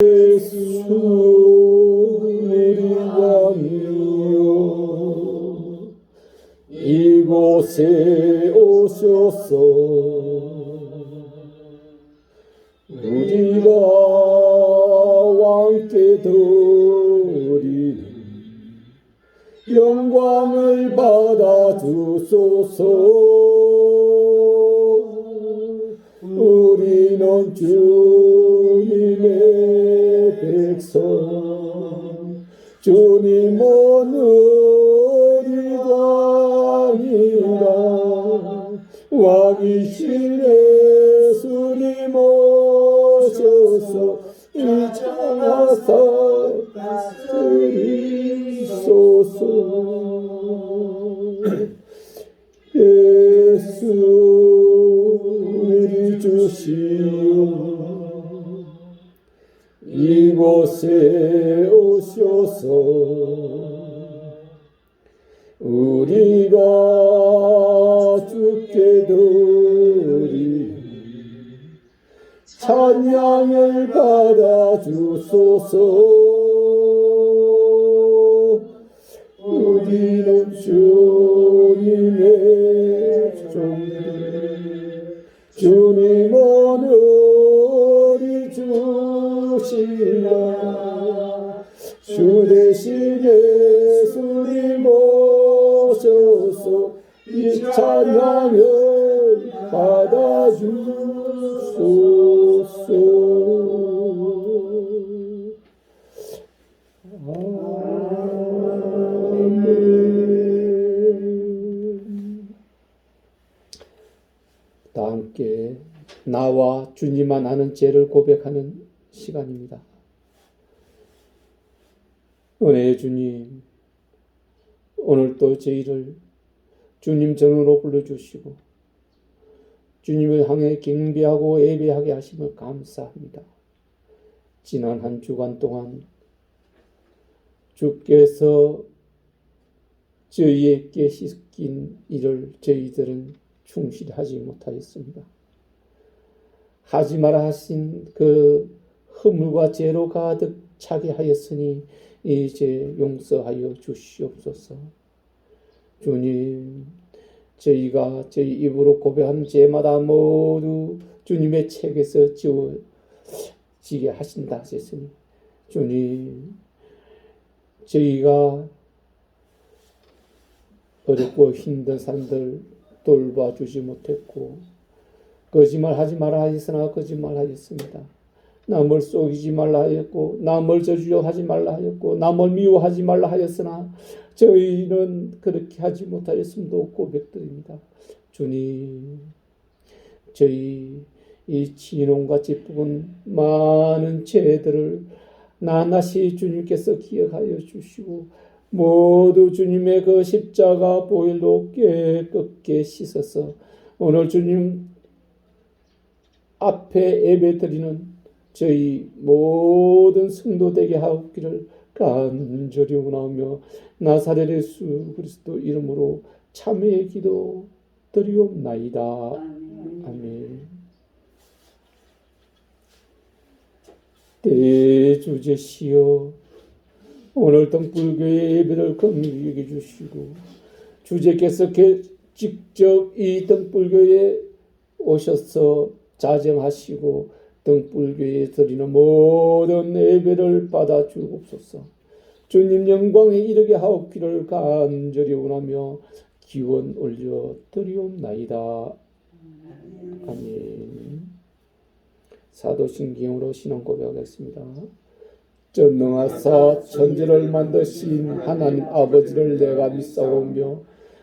예수 우리 왕이여 이곳에 오셔서 우리가 왕께 드리는 영광을 받아 주소서. 우리는 주님의 백성, 주님은 우리 왕이라. 왕이신 예수님 오셔서 일어나사 다스리소서. 예수 우리 주시오 이곳에 오셔서 우리가 주께 드린 찬양을 받아 주소서. 우리는 주님의 종들, 주님은 우리 주시라. 주 대신 예수님 오셔서 이 찬양을 받아 주소서. 다 함께 나와 주님만 아는 죄를 고백하는 시간입니다. 은혜의 주님, 오늘도 저희를 주님 전으로 불러주시고 주님을 향해 경배하고 예배하게 하심을 감사합니다. 지난 한 주간 동안 주께서 저희에게 시킨 일을 저희들은 충실히 하지 못하였습니다. 하지 마라 하신 그 허물과 죄로 가득 차게 하였으니 이제 용서하여 주시옵소서. 주님, 저희가 저희 입으로 고백하는 죄마다 모두 주님의 책에서 지워지게 하신다 하셨으니 주님, 저희가 어렵고 힘든 사람들 돌봐주지 못했고 거짓말하지 말라 하였으나 거짓말하였습니다. 남을 속이지 말라 하였고 남을 저주려 하지 말라 하였고 남을 미워하지 말라 하였으나 저희는 그렇게 하지 못하였음도 고백드립니다. 주님, 저희 이 진홍같이 부은 많은 죄들을 나나시 주님께서 기억하여 주시고 모두 주님의 그 십자가 보혈로 깨끗게 씻어서 오늘 주님 앞에 예배드리는 저희 모든 성도 되게 하옵기를 간절히 원하며 나사렛 예수 그리스도 이름으로 참회의 기도 드리옵나이다. 아멘. 대주제시여, 오늘 등불교의 예배를 긍휼히 여겨 주시고 주제께서 직접 이 등불교에 오셔서 자정하시고 등불교에 드리는 모든 예배를 받아 주옵소서. 주님 영광에 이르게 하옵기를 간절히 원하며 기원 올려 드리옵나이다. 아멘. 사도신경으로 신앙 고백하겠습니다. 전능하사 천지를 만드신 하나님 아버지를 내가 믿사오며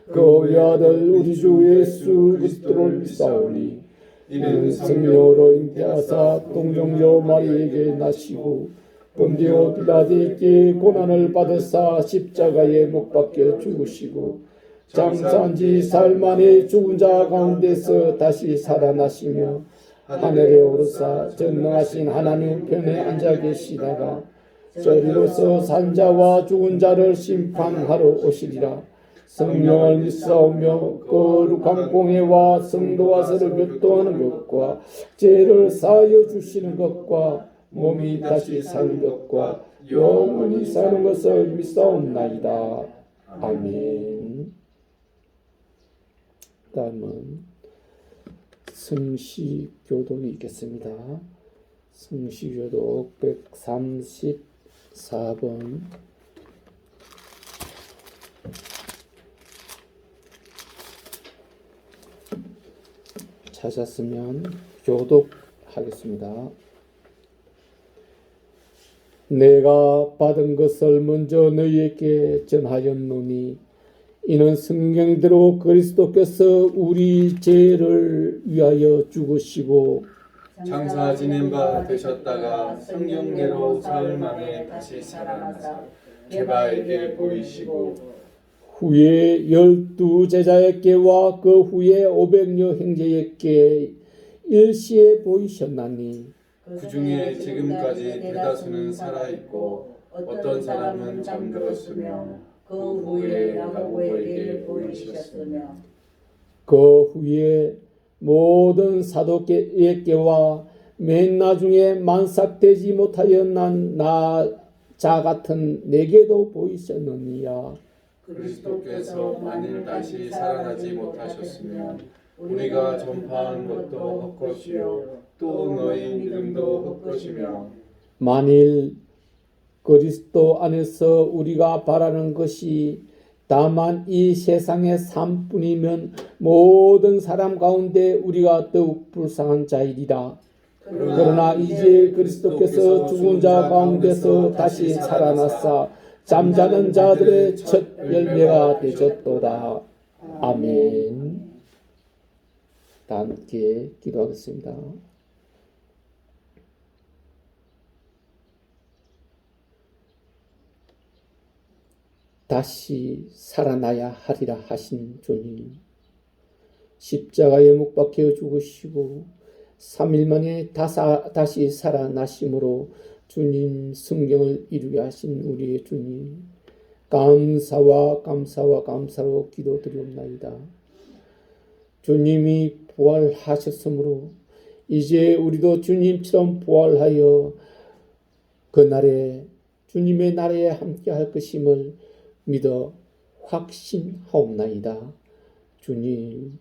그 외아들 우리 주 예수 그리스도를 믿사오니 이는 성령으로 잉태하사 동정녀 마리에게 나시고 본디오 빌라도에게 고난을 받으사 십자가에 못 박혀 죽으시고 장사한 지 사흘 만에 죽은 자 가운데서 다시 살아나시며 하늘에 오르사 전능하신 하나님 편에 앉아 계시다가 저리로서 산자와 죽은 자를 심판하러 오시리라. 성령을 믿사오며 거룩한 공회와 성도와 서로 교통하는 것과 죄를 사하여 주시는 것과 몸이 다시 사는 것과 영원히 사는 것을 믿사옵나이다. 아멘. 다음은 성시교독이 있겠습니다. 성시교독 134번 찾았으면 교독하겠습니다. 내가 받은 것을 먼저 너희에게 전하였노니 이는 성경대로 그리스도께서 우리 죄를 위하여 죽으시고 장사 지낸 바 되셨다가 성경대로 사흘 만에 다시 살아나사 개바에게 보이시고 후에 12제자에게와 그 후에 500여 형제에게 일시에 보이셨나니 그 중에 지금까지 대다수는 살아있고 어떤 사람은 잠들었으며 그 후에 야고보에게 보이셨으며 그 후에 모든 사도에게와 맨 나중에 만삭되지 못하여 난 나 자 같은 내게도 보이셨느니라. 그리스도께서 만일 다시 살아나지 못하셨으면 우리가 전파한 것도 헛것이요 또 너희 믿음도 헛것이며 만일 그리스도 안에서 우리가 바라는 것이 다만 이 세상의 삶뿐이면 모든 사람 가운데 우리가 더욱 불쌍한 자이리라. 그러나 이제 그리스도께서 죽은 자 가운데서 다시 살아나사 잠자는 자들의 첫 열매가 되셨도다. 아멘. 다 함께 기도하겠습니다. 다시 살아나야 하리라 하신 주님, 십자가에 못 박혀 죽으시고 3일 만에 다시 살아나심으로 주님 성경을 이루게 하신 우리의 주님, 감사와 감사로 기도드리옵나이다. 주님이 부활하셨으므로 이제 우리도 주님처럼 부활하여 그날에 주님의 나라에 함께할 것임을 믿어 확신하옵나이다. 주님,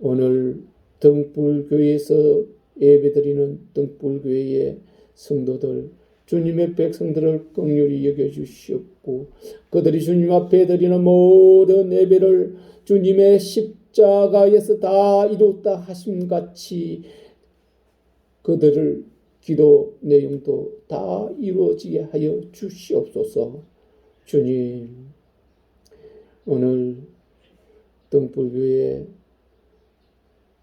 오늘 등불교회에서 예배드리는 등불교회의 성도들, 주님의 백성들을 긍휼히 여겨주시옵고 그들이 주님 앞에 드리는 모든 예배를 주님의 십자가에서 다 이루었다 하심같이 그들을 기도 내용도 다 이루어지게 하여 주시옵소서. 주님, 오늘 등불교회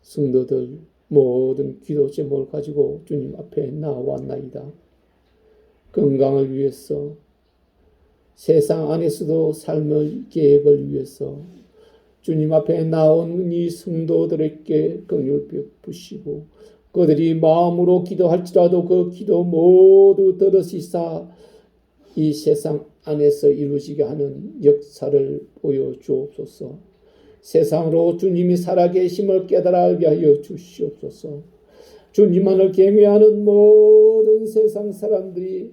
성도들 모든 기도 제목을 가지고 주님 앞에 나왔나이다. 건강을 위해서, 세상 안에서도 삶의 계획을 위해서 주님 앞에 나온 이 성도들에게 긍휼 베푸시고 그들이 마음으로 기도할지라도 그 기도 모두 들으시사 이 세상 안에서 이루어지게 하는 역사를 보여주옵소서. 세상으로 주님이 살아계심을 깨달아 알게 하여 주시옵소서. 주님만을 경외하는 모든 세상 사람들이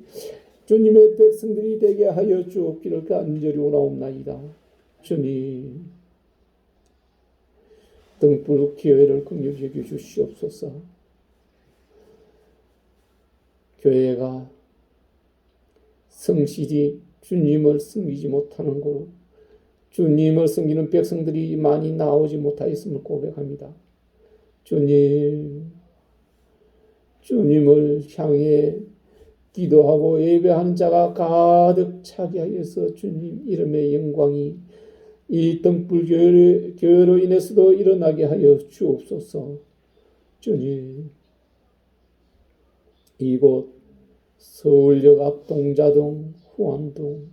주님의 백성들이 되게 하여 주옵기를 간절히 원하옵나이다. 주님, 등불 교회를 긍휼히 여겨 주시옵소서. 교회가 성실히 주님을 섬기지 못하는 곳, 주님을 섬기는 백성들이 많이 나오지 못하였음을 고백합니다. 주님, 주님을 향해 기도하고 예배하는 자가 가득 차게 하여서 주님 이름의 영광이 이 등불교회로 인해서도 일어나게 하여 주옵소서. 주님, 이곳 서울역 앞 동자동, 후암동,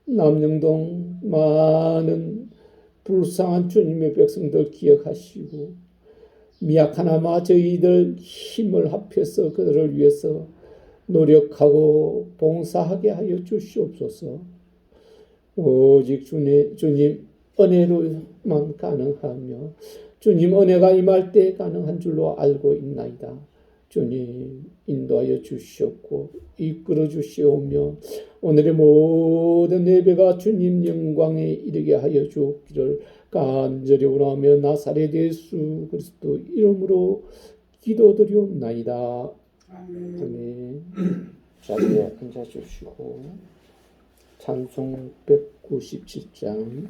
남영동 많은 불쌍한 주님의 백성들 기억하시고 미약하나마 저희들 힘을 합해서 그들을 위해서 노력하고 봉사하게 하여 주시옵소서. 오직 주님 은혜로만 가능하며 주님 은혜가 임할 때 가능한 줄로 알고 있나이다. 주님 인도하여 주시옵고 이끌어 주시오며 오늘의 모든 예배가 주님 영광에 이르게 하여 주옵기를 간절히 원하며 나사렛 예수 그리스도 이름으로 기도드리옵나이다. 아멘. 자리에 앉아 주시고 찬송 197장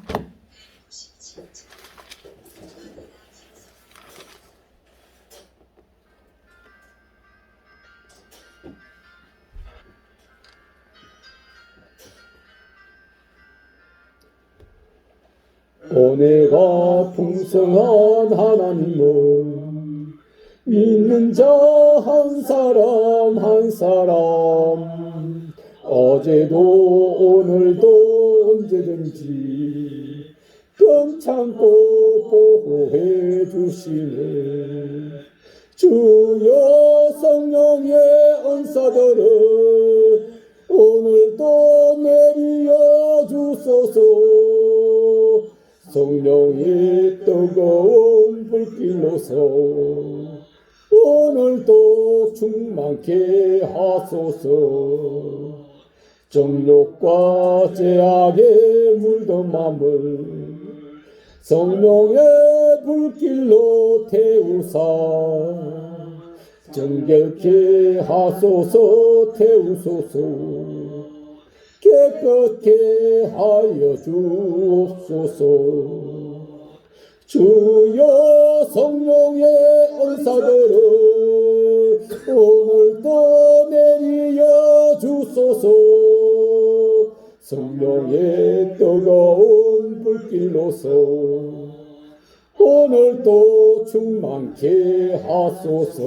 은혜가 풍성한 하나님은 믿는 자 한 사람 한 사람 어제도 오늘도 언제든지 평창고 보호해 주시네. 주여 성령의 은사들을 오늘도 내리어 주소서. 성령의 뜨거운 불길로서 오늘도 충만케 하소서. 정욕과 죄악에 물든 맘을 성령의 불길로 태우사 정결케 하소서. 태우소서. 깨끗게 하여 주옵소서. 주여 성령의 은사들을 오늘도 내리어 주소서. 성령의 뜨거운 불길로서 오늘도 충만케 하소서.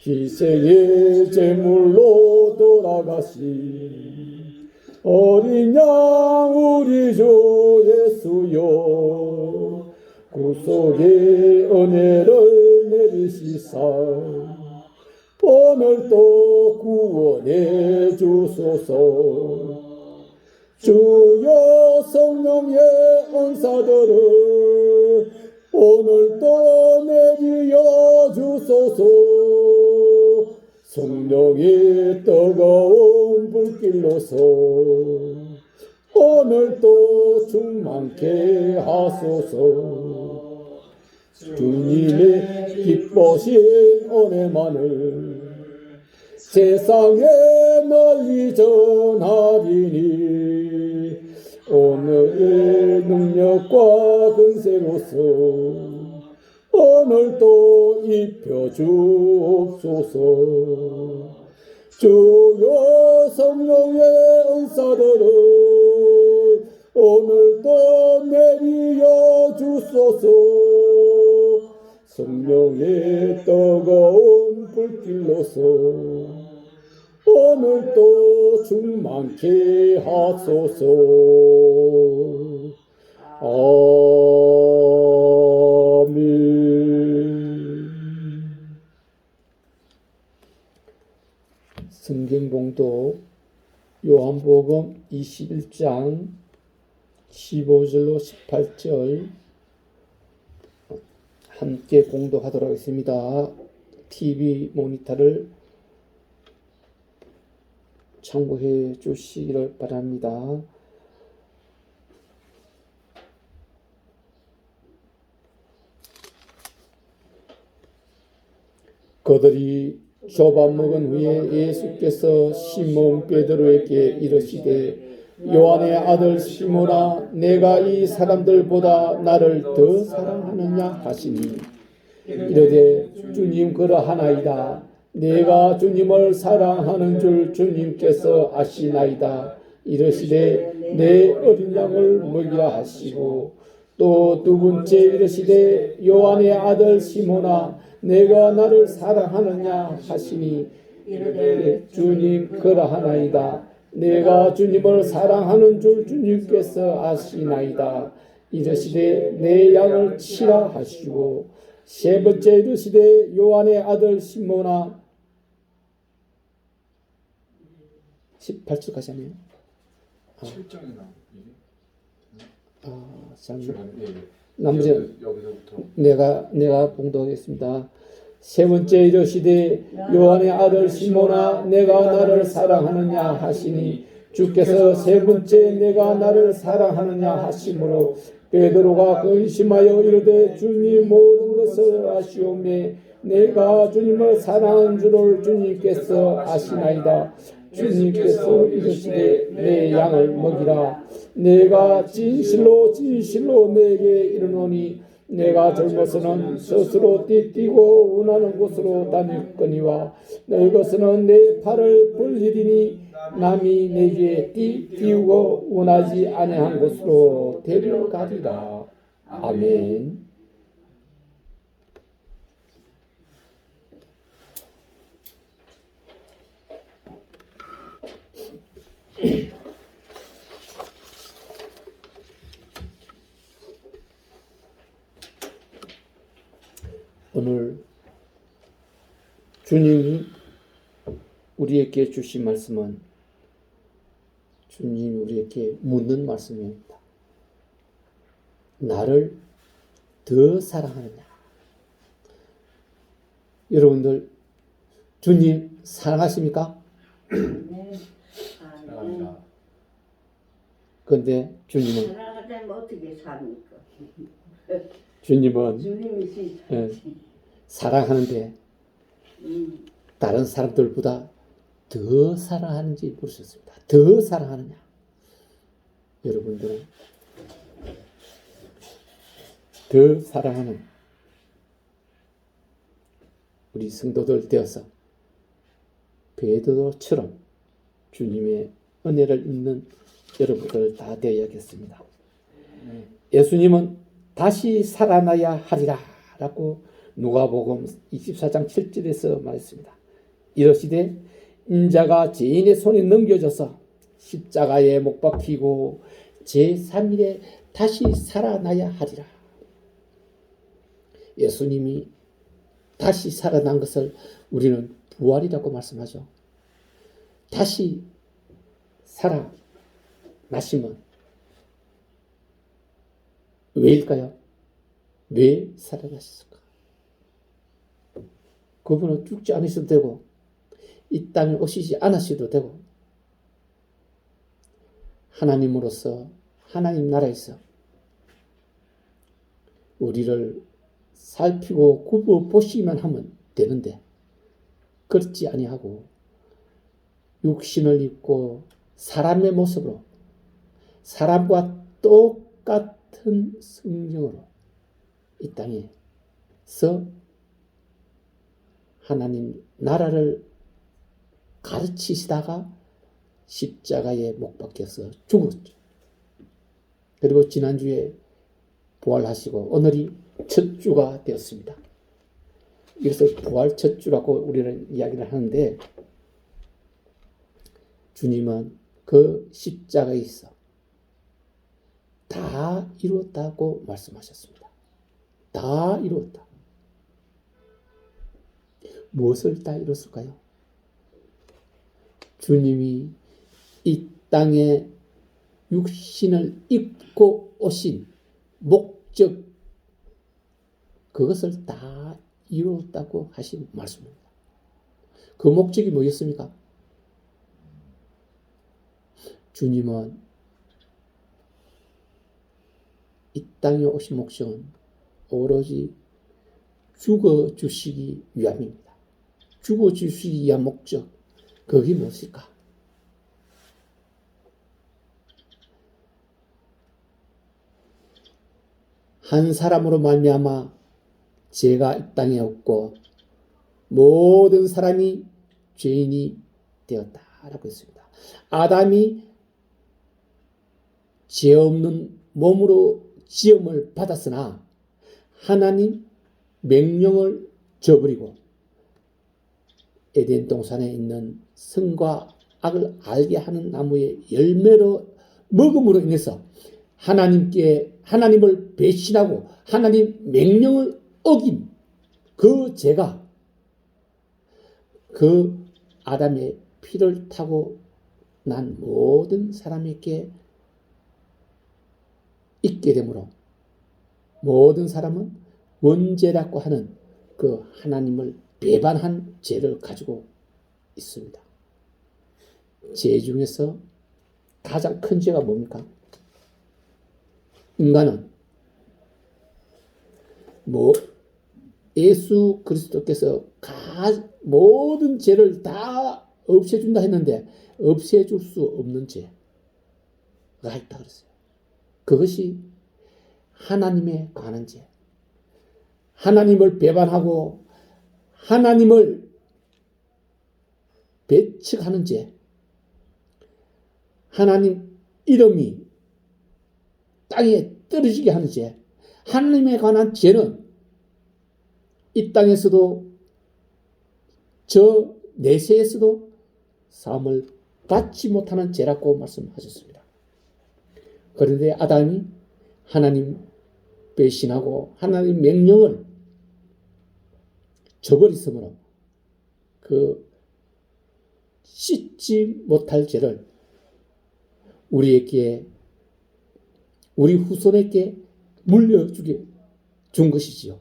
희생의 제물로 돌아가신 어린 양 우리 주 예수여 구속의 은혜를 내리시사 오늘도 구원해 주소서. 주여 성령의 은사들을 오늘도 내리어 주소서. 성령의 뜨거운 불길로서 오늘도 충만케 하소서. 주님의 기뻐신 은혜만을 세상에 널리 전하리니 오늘의 능력과 근세로서 오늘도 입혀 주옵소서. 주여 성령의 은사들을 오늘도 내리어 주소서. 성령의 뜨거운 불길로서 오늘도 충만케 하소서. 아멘. 성경봉독 요한복음 21장 15절로 18절 함께 공독하도록 하겠습니다. TV 모니터를 참고해 주시기를 바랍니다. 그들이 조밥 먹은 후에 예수께서 시몬 베드로에게 이르시되 요한의 아들 시몬아 내가 이 사람들보다 나를 더 사랑하느냐 하시니 이르되 주님 그러하나이다. 내가 주님을 사랑하는 줄 주님께서 아시나이다. 이르시되 내 어린 양을 먹이라 하시고 또 두 번째 이르시되 요한의 아들 시몬아 내가 나를 사랑하느냐 하시니 이르되 주님 그러하나이다. 내가 주님을 사랑하는 줄 주님께서 아시나이다. 이르시되 내 양을 치라 하시고 세 번째 이르시되 요한의 아들 시몬아 18절까지 하네요. 7장이나 이게 잠시 중간에 나머지 여기서부터 내가 봉독하겠습니다. 세 번째 이르시되 요한의 아들 시몬아 내가 나를 사랑하느냐 하시니 주께서 세 번째 내가 나를 사랑하느냐 하심으로 베드로가 근심하여 이르되 주님 모든 것을 아시오매 내가 주님을 사랑하는 줄을 주님께서 아시나이다. 주님께서 이르시되 내 양을 먹이라. 내가 진실로 진실로 내게 이르노니 내가 젊어서는 스스로 띠뛰고 원하는 곳으로 다녔거니와 늙어서는 내 팔을 벌리리니 남이 내게 띠띠우고 원하지 아니한 곳으로 데려가리라. 아멘. 오늘 주님이 우리에게 주신 말씀은 주님이 우리에게 묻는 말씀입니다. 나를 더 사랑하느냐? 여러분들 주님 사랑하십니까? 네. 사랑합니다. 그런데 주님은 사랑하자면 어떻게 삽니까? 주님은 주님이시. 사랑하는데 다른 사람들보다 더 사랑하는지 물으셨습니다. 더 사랑하느냐? 여러분들은 더 사랑하는 우리 성도들 되어서 베드로처럼 주님의 은혜를 입는 여러분들 다 되어야겠습니다. 예수님은 다시 살아나야 하리라 라고 누가복음 24장 7절에서 말했습니다. 이르시되 인자가 죄인의 손에 넘겨져서 십자가에 못 박히고 제3일에 다시 살아나야 하리라. 예수님이 다시 살아난 것을 우리는 부활이라고 말씀하죠. 다시 살아나심은 왜일까요? 왜 살아나셨을까? 그분은 죽지 않으셔도 되고 이 땅에 오시지 않으셔도 되고 하나님으로서 하나님 나라에서 우리를 살피고 굽어 보시기만 하면 되는데 그렇지 아니하고 육신을 입고 사람의 모습으로 사람과 똑같은 성령으로 이 땅에서 하나님 나라를 가르치시다가 십자가에 못 박혀서 죽었죠. 그리고 지난주에 부활하시고 오늘이 첫 주가 되었습니다. 그래서 부활 첫 주라고 우리는 이야기를 하는데 주님은 그 십자가에 있어 다 이루었다고 말씀하셨습니다. 다 이루었다. 무엇을 다 이뤘을까요? 주님이 이 땅에 육신을 입고 오신 목적 그것을 다 이루었다고 하신 말씀입니다. 그 목적이 뭐였습니까? 주님은 이 땅에 오신 목적은 오로지 죽어주시기 위함입니다. 죽어주시기 위한 목적 그게 무엇일까? 한 사람으로 말미암아 죄가 이 땅에 없고 모든 사람이 죄인이 되었다라고 했습니다. 아담이 죄 없는 몸으로 지음을 받았으나 하나님 명령을 저버리고 에덴 동산에 있는 선과 악을 알게 하는 나무의 열매로 먹음으로 인해서 하나님을 배신하고 하나님 명령을 어긴 그 죄가 그 아담의 피를 타고 난 모든 사람에게 있게 되므로 모든 사람은 원죄라고 하는 그 하나님을 배반한 죄를 가지고 있습니다. 죄 중에서 가장 큰 죄가 뭡니까? 인간은 예수 그리스도께서 모든 죄를 다 없애준다 했는데 없애줄 수 없는 죄가 있다 그랬어요. 그것이 하나님에 관한 죄. 하나님을 배반하고 하나님을 배척하는 죄. 하나님 이름이 땅에 떨어지게 하는 죄. 하나님에 관한 죄는 이 땅에서도 저 내세에서도 사함을 받지 못하는 죄라고 말씀하셨습니다. 그런데 아담이 하나님 배신하고 하나님 명령을 저버렸으므로 그 씻지 못할 죄를 우리 후손에게 물려주게 준 것이지요.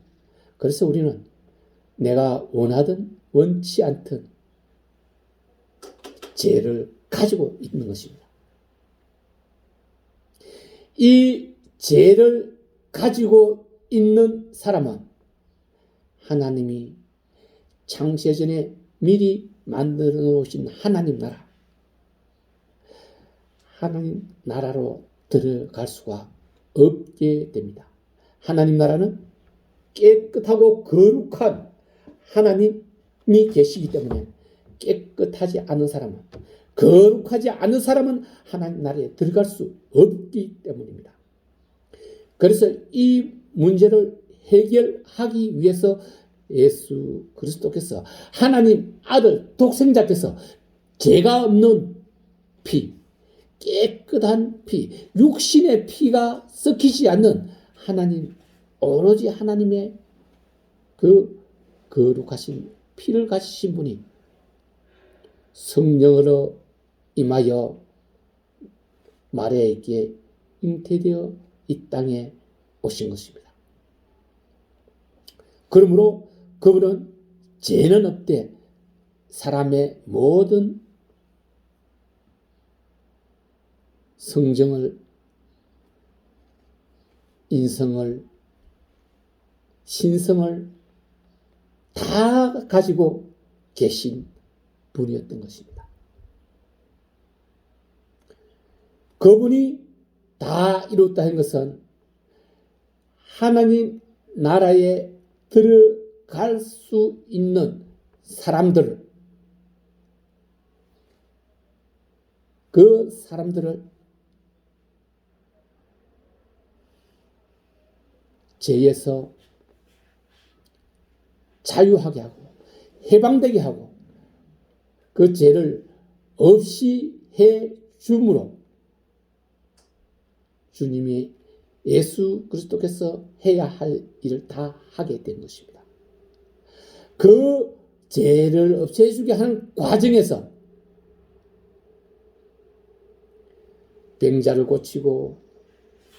그래서 우리는 내가 원하든 원치 않든 죄를 가지고 있는 것입니다. 이 죄를 가지고 있는 사람은 하나님이 창세전에 미리 만들어 놓으신 하나님 나라로 들어갈 수가 없게 됩니다. 하나님 나라는 깨끗하고 거룩한 하나님이 계시기 때문에 깨끗하지 않은 사람은, 거룩하지 않은 사람은 하나님 나라에 들어갈 수 없기 때문입니다. 그래서 이 문제를 해결하기 위해서 예수 그리스도께서 하나님 아들 독생자께서 죄가 없는 피, 깨끗한 피, 육신의 피가 섞이지 않는 오로지 하나님의 그 거룩하신 피를 가지신 분이 성령으로 임하여 마리아에게 잉태되어 이 땅에 오신 것입니다. 그러므로 그분은 죄는 없되 사람의 모든 성정을, 인성을, 신성을 다 가지고 계신 분이었던 것입니다. 그분이 다 이뤘다 한 것은 하나님 나라에 들어갈 수 있는 사람들을, 그 사람들을 죄에서 자유하게 하고 해방되게 하고 그 죄를 없이 해 줌으로 주님이 예수 그리스도께서 해야 할 일을 다 하게 된 것입니다. 그 죄를 없애주게 하는 과정에서 병자를 고치고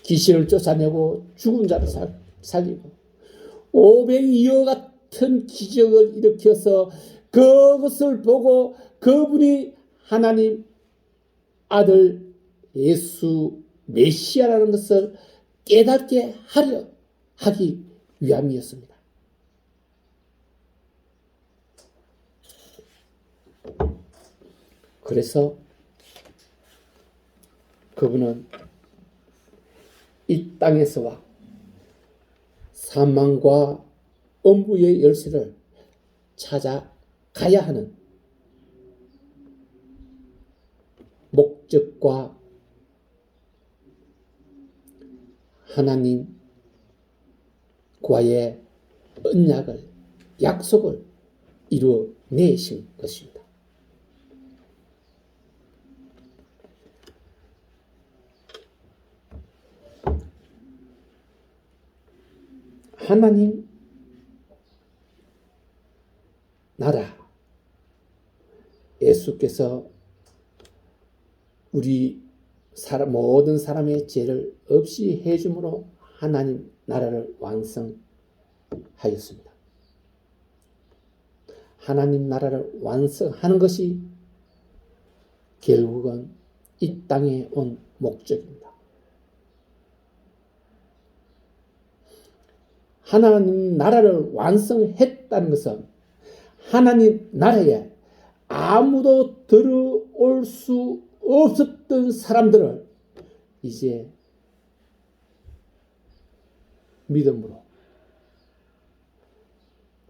귀신을 쫓아내고 죽은 자를 살리고 오병이어 같은 기적을 일으켜서 그것을 보고 그분이 하나님 아들 예수 메시아라는 것을 깨닫게 하기 위함이었습니다. 그래서 그분은 이 땅에서와 사망과 엄부의 열쇠를 찾아가야 하는 목적과 하나님과의 언약을, 약속을 이루어내신 것입니다. 하나님 나라, 예수께서 우리 모든 사람의 죄를 없이 해줌으로 하나님 나라를 완성하였습니다. 하나님 나라를 완성하는 것이 결국은 이 땅에 온 목적입니다. 하나님 나라를 완성했다는 것은 하나님 나라에 아무도 들어올 수 없었던 사람들을 이제 믿음으로,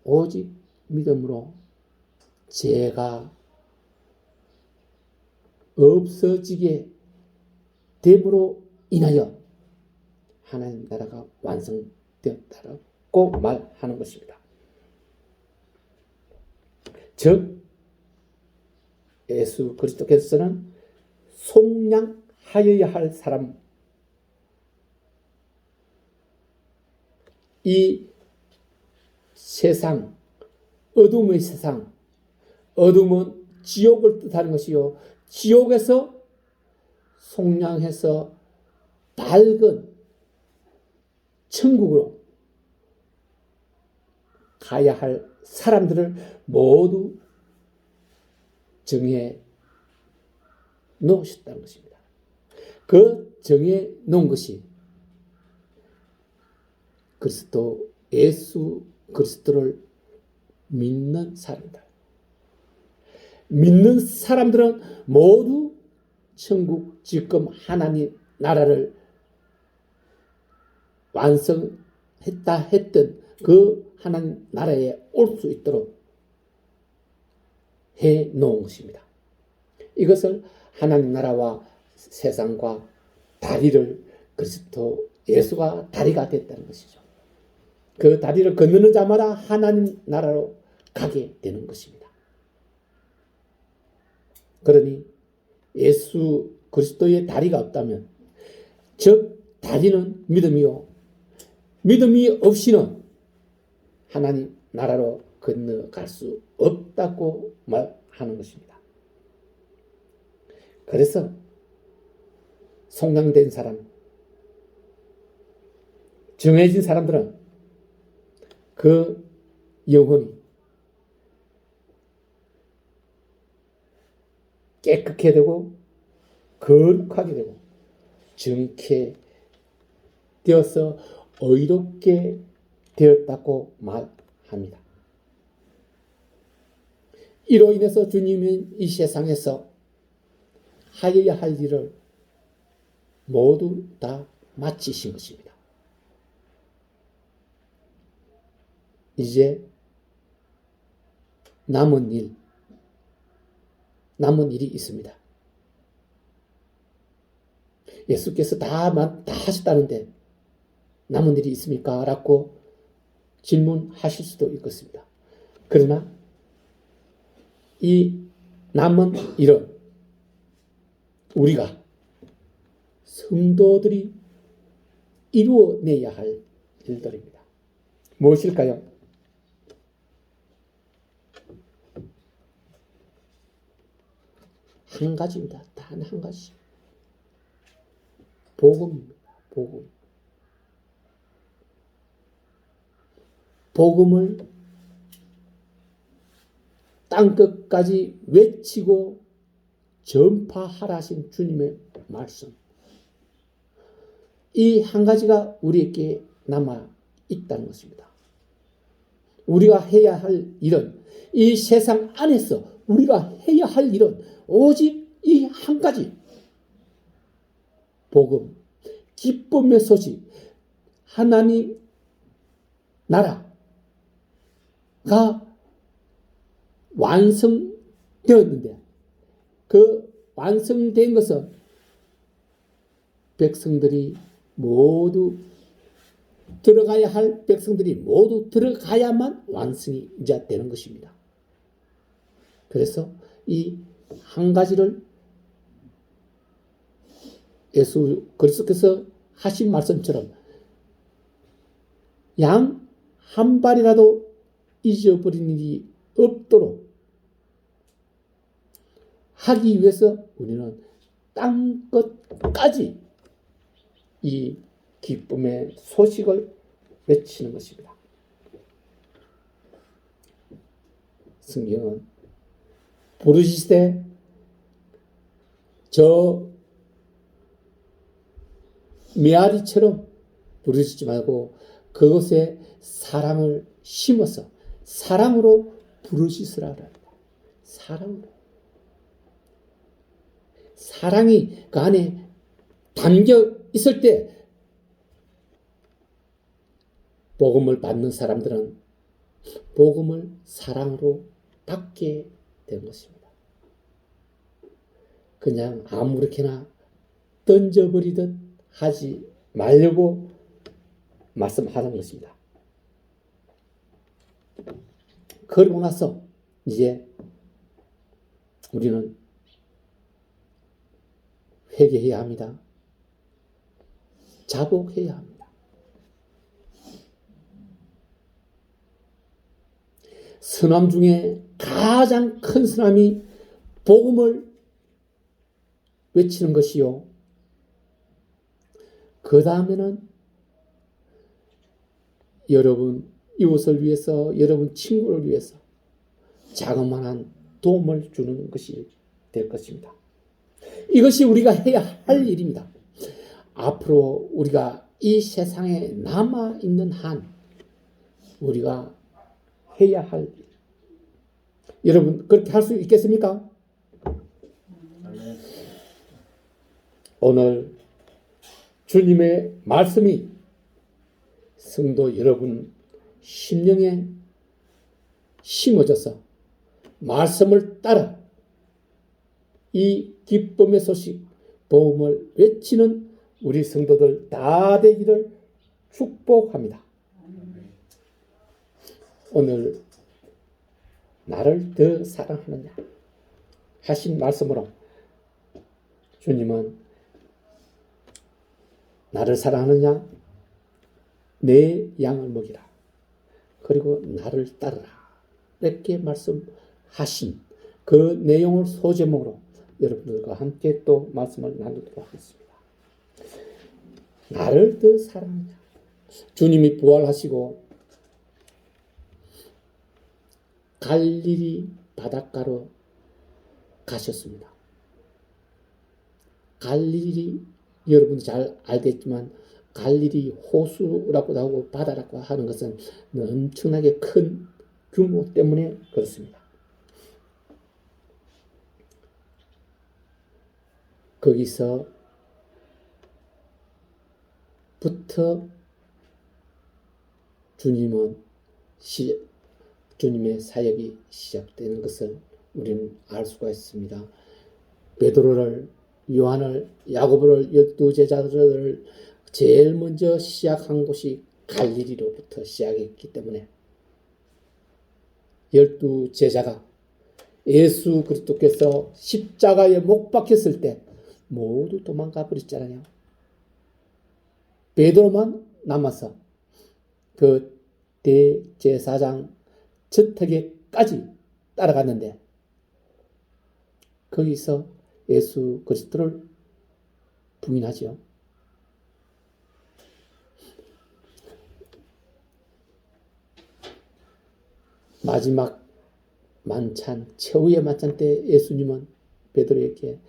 오직 믿음으로 죄가 없어지게 됨으로 인하여 하나님 나라가 완성되었다고 말하는 것입니다. 즉 예수 그리스도께서는 속량하여야 할 사람, 이 세상, 어둠의 세상, 어둠은 지옥을 뜻하는 것이요, 지옥에서 속량해서 밝은 천국으로 가야 할 사람들을 모두 정해 놓으셨다는 것입니다. 그 정해 놓은 것이 그리스도, 예수 그리스도를 믿는 사람들. 믿는 사람들은 모두 천국, 지금 하나님 나라를 완성했다 했던 그 하나님 나라에 올 수 있도록 해 놓은 것입니다. 이것을 하나님 나라와 세상과 다리를 그리스도 예수가 다리가 됐다는 것이죠. 그 다리를 건너는 자마다 하나님 나라로 가게 되는 것입니다. 그러니 예수 그리스도의 다리가 없다면, 즉 다리는 믿음이요, 믿음이 없이는 하나님 나라로 건너갈 수 없다고 말하는 것입니다. 그래서 속량된 사람, 정해진 사람들은 그 영혼이 깨끗하게 되고 거룩하게 되고 정케 되어서 의롭게 되었다고 말합니다. 이로 인해서 주님은 이 세상에서 하여야 할 일을 모두 다 마치신 것입니다. 이제 남은 일이 있습니다. 예수께서 다 하셨다는데 남은 일이 있습니까? 라고 질문하실 수도 있겠습니다. 그러나 이 남은 일은 우리가 성도들이 이루어내야 할 일들입니다. 무엇일까요? 한 가지입니다. 단 한 가지. 복음입니다. 복음. 복음을 땅끝까지 외치고 전파하라 하신 주님의 말씀. 이 한 가지가 우리에게 남아 있다는 것입니다. 우리가 해야 할 일은, 이 세상 안에서 우리가 해야 할 일은 오직 이 한 가지. 복음, 기쁨의 소식, 하나님 나라가 완성되었는데, 그 완성된 것은 백성들이 모두 들어가야 할 백성들이 모두 들어가야만 완성이 이제 되는 것입니다. 그래서 이 한 가지를 예수 그리스도께서 하신 말씀처럼 양 한 발이라도 잊어버린 일이 없도록 하기 위해서 우리는 땅 끝까지 이 기쁨의 소식을 외치는 것입니다. 성경은 부르시되 저 메아리처럼 부르시지 말고 그곳에 사랑을 심어서 사랑으로 부르시으라. 사랑으로. 사랑이 그 안에 담겨 있을 때 복음을 받는 사람들은 복음을 사랑으로 받게 된 것입니다. 그냥 아무렇게나 던져버리듯 하지 말려고 말씀하는 것입니다. 그러고 나서 이제 우리는 회개해야 합니다. 자복해야 합니다. 선함 중에 가장 큰 선함이 복음을 외치는 것이요. 그 다음에는 여러분 이웃을 위해서, 여러분 친구를 위해서 자그마한 도움을 주는 것이 될 것입니다. 이것이 우리가 해야 할 일입니다. 앞으로 우리가 이 세상에 남아있는 한 우리가 해야 할 일. 여러분 그렇게 할 수 있겠습니까? 오늘 주님의 말씀이 성도 여러분 심령에 심어져서 말씀을 따라 이 기쁨의 소식, 복음을 외치는 우리 성도들 다 되기를 축복합니다. 오늘 나를 더 사랑하느냐 하신 말씀으로 주님은 나를 사랑하느냐? 내 양을 먹이라. 그리고 나를 따르라. 이렇게 말씀하신 그 내용을 소제목으로 여러분들과 함께 또 말씀을 나누도록 하겠습니다. 나를 더 사랑하느냐? 주님이 부활하시고 갈릴리 바닷가로 가셨습니다. 갈릴리 여러분도 잘 알겠지만 갈릴리 호수라고도 하고 바다라고 하는 것은 엄청나게 큰 규모 때문에 그렇습니다. 거기서부터 주님의 사역이 시작되는 것을 우리는 알 수가 있습니다. 베드로를, 요한을, 야고보를, 12제자들을 제일 먼저 시작한 곳이 갈릴리로부터 시작했기 때문에 12제자가 예수 그리스도께서 십자가에 못 박혔을 때 모두 도망가 버렸잖아요. 베드로만 남아서 그 대제사장 저택에까지 따라갔는데 거기서 예수 그리스도를 부인하죠. 마지막 만찬, 최후의 만찬 때 예수님은 베드로에게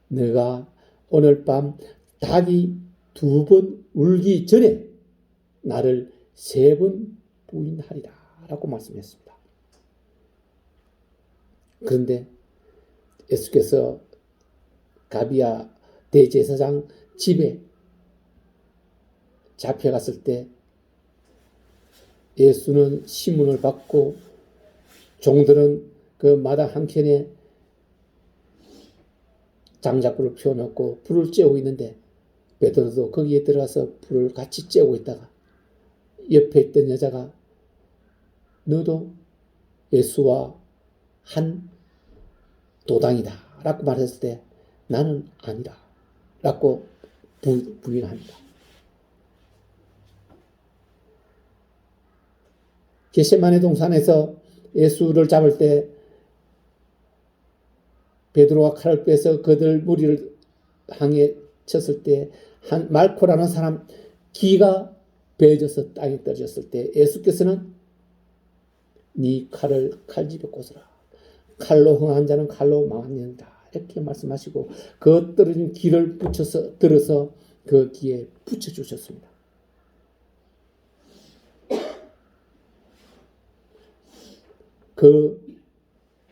너가 오늘 밤 닭이 2번 울기 전에 나를 3번 부인하리라 라고 말씀했습니다. 그런데 예수께서 가비야 대제사장 집에 잡혀갔을 때 예수는 시문을 받고 종들은 그 마당 한켠에 장작불을 피워놓고 불을 쬐고 있는데 베드로도 거기에 들어가서 불을 같이 쬐고 있다가 옆에 있던 여자가 너도 예수와 한 도당이다 라고 말했을 때 나는 아니다 라고 부인합니다. 겟세마네 동산에서 예수를 잡을 때 베드로가 칼을 빼서 그들 무리를 향해 쳤을 때 한 말코라는 사람 기가 베어져서 땅에 떨어졌을 때 예수께서는 네 칼을 칼집에 꽂으라 칼로 흥한 자는 칼로 망하느니라. 이렇게 말씀하시고 그 떨어진 기를 들어서 그 기에 붙여주셨습니다. 그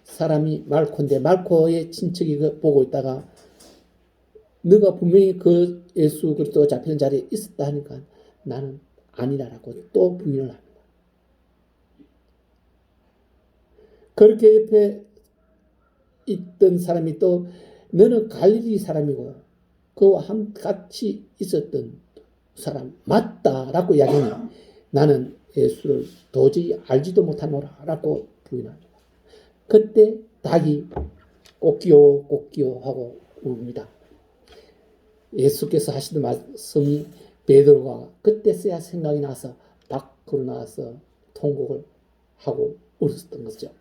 사람이 말코인데 말코의 친척이 보고 있다가 너가 분명히 그 예수 그리스도가 잡히는 자리에 있었다 하니까 나는 아니라라고 또 부인을 합니다. 그렇게 옆에 있던 사람이 또 너는 갈릴리 사람이고 그와 같이 있었던 사람 맞다라고 이야기하니 나는 예수를 도저히 알지도 못하노라라고 부인합니다. 그때 닭이 꼬끼요 하고 웁니다. 예수께서 하시던 말씀이 베드로가 그때서야 생각이 나서 밖으로 나와서 통곡을 하고 울었던 거죠.